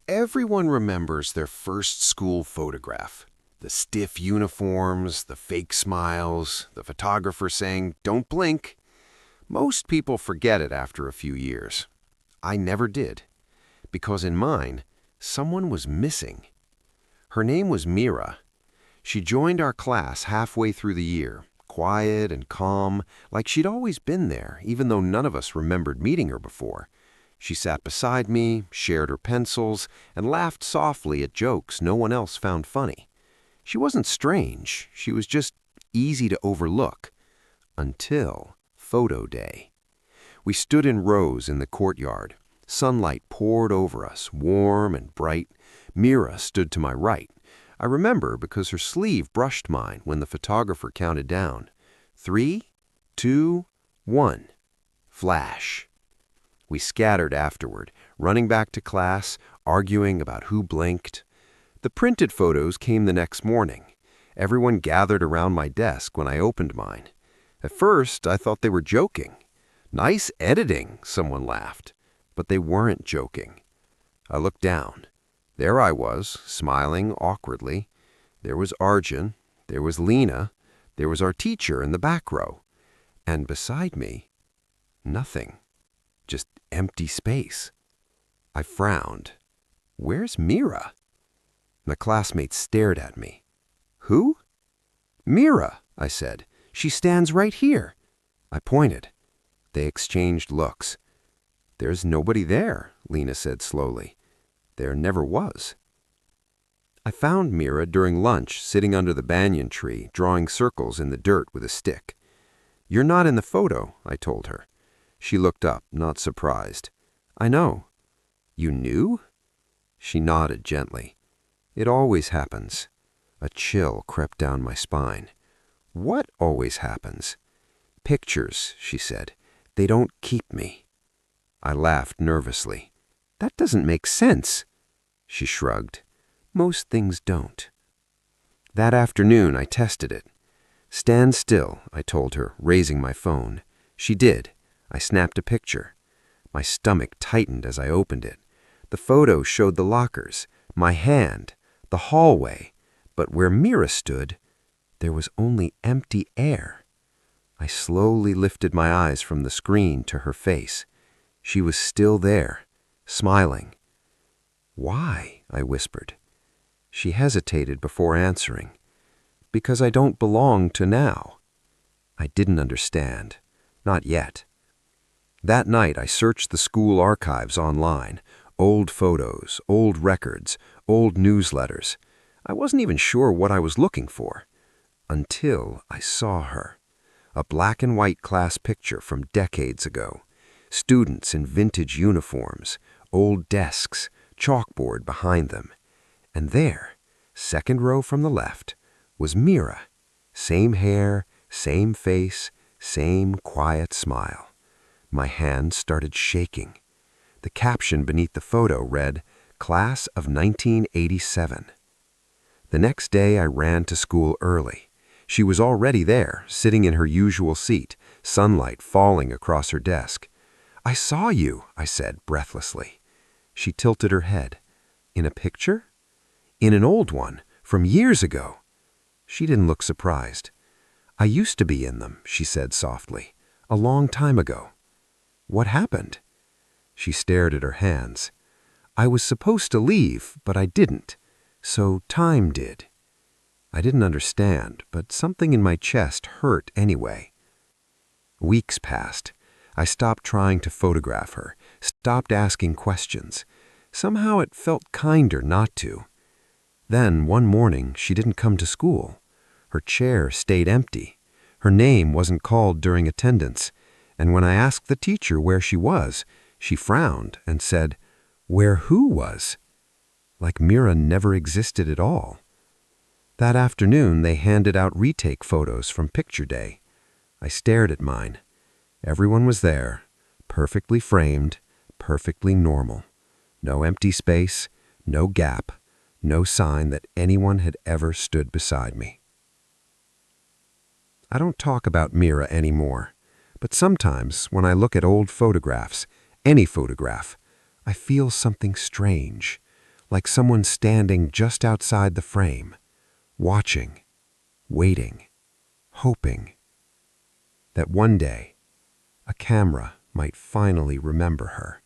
Everyone remembers their first school photograph. The stiff uniforms, the fake smiles, the photographer saying, "Don't blink." Most people forget it after a few years. I never did, because in mine, someone was missing. Her name was Mira. She joined our class halfway through the year, quiet and calm, like she'd always been there, even though none of us remembered meeting her before. She sat beside me, shared her pencils, and laughed softly at jokes no one else found funny. She wasn't strange, she was just easy to overlook. Until photo day. We stood in rows in the courtyard. Sunlight poured over us, warm and bright. Mira stood to my right. I remember because her sleeve brushed mine when the photographer counted down. 3, 2, 1. Flash. We scattered afterward, running back to class, arguing about who blinked. The printed photos came the next morning. Everyone gathered around my desk when I opened mine. At first, I thought they were joking. "Nice editing," someone laughed. But they weren't joking. I looked down. There I was, smiling awkwardly. There was Arjun. There was Lena. There was our teacher in the back row. And beside me, nothing. Just empty space. I frowned. "Where's Mira?" My classmates stared at me. "Who?" "Mira," I said. "She stands right here." I pointed. They exchanged looks. "There's nobody there," Lena said slowly. "There never was." I found Mira during lunch sitting under the banyan tree, drawing circles in the dirt with a stick. "You're not in the photo," I told her. She looked up, not surprised. "I know." "You knew?" She nodded gently. "It always happens." A chill crept down my spine. "What always happens?" "Pictures," she said. "They don't keep me." I laughed nervously. "That doesn't make sense." She shrugged. "Most things don't." That afternoon, I tested it. "Stand still," I told her, raising my phone. She did. I snapped a picture. My stomach tightened as I opened it. The photo showed the lockers, my hand, the hallway, but where Mira stood, there was only empty air. I slowly lifted my eyes from the screen to her face. She was still there, smiling. "Why?" I whispered. She hesitated before answering. "Because I don't belong to now." I didn't understand. Not yet. That night, I searched the school archives online. Old photos, old records, old newsletters. I wasn't even sure what I was looking for. Until I saw her. A black and white class picture from decades ago. Students in vintage uniforms, old desks, chalkboard behind them. And there, second row from the left, was Mira. Same hair, same face, same quiet smile. My hand started shaking. The caption beneath the photo read, "Class of 1987." The next day I ran to school early. She was already there, sitting in her usual seat, sunlight falling across her desk. "I saw you," I said breathlessly. She tilted her head. "In a picture?" "In an old one, from years ago." She didn't look surprised. "I used to be in them," she said softly. "A long time ago." "What happened?" She stared at her hands. "I was supposed to leave, but I didn't. So time did." I didn't understand, but something in my chest hurt anyway. Weeks passed. I stopped trying to photograph her, stopped asking questions. Somehow it felt kinder not to. Then, one morning, she didn't come to school. Her chair stayed empty. Her name wasn't called during attendance. And when I asked the teacher where she was, she frowned and said, "Where who was?" Like Mira never existed at all. That afternoon, they handed out retake photos from Picture Day. I stared at mine. Everyone was there, perfectly framed, perfectly normal. No empty space, no gap, no sign that anyone had ever stood beside me. I don't talk about Mira anymore, but sometimes when I look at old photographs, any photograph, I feel something strange, like someone standing just outside the frame, watching, waiting, hoping that one day a camera might finally remember her.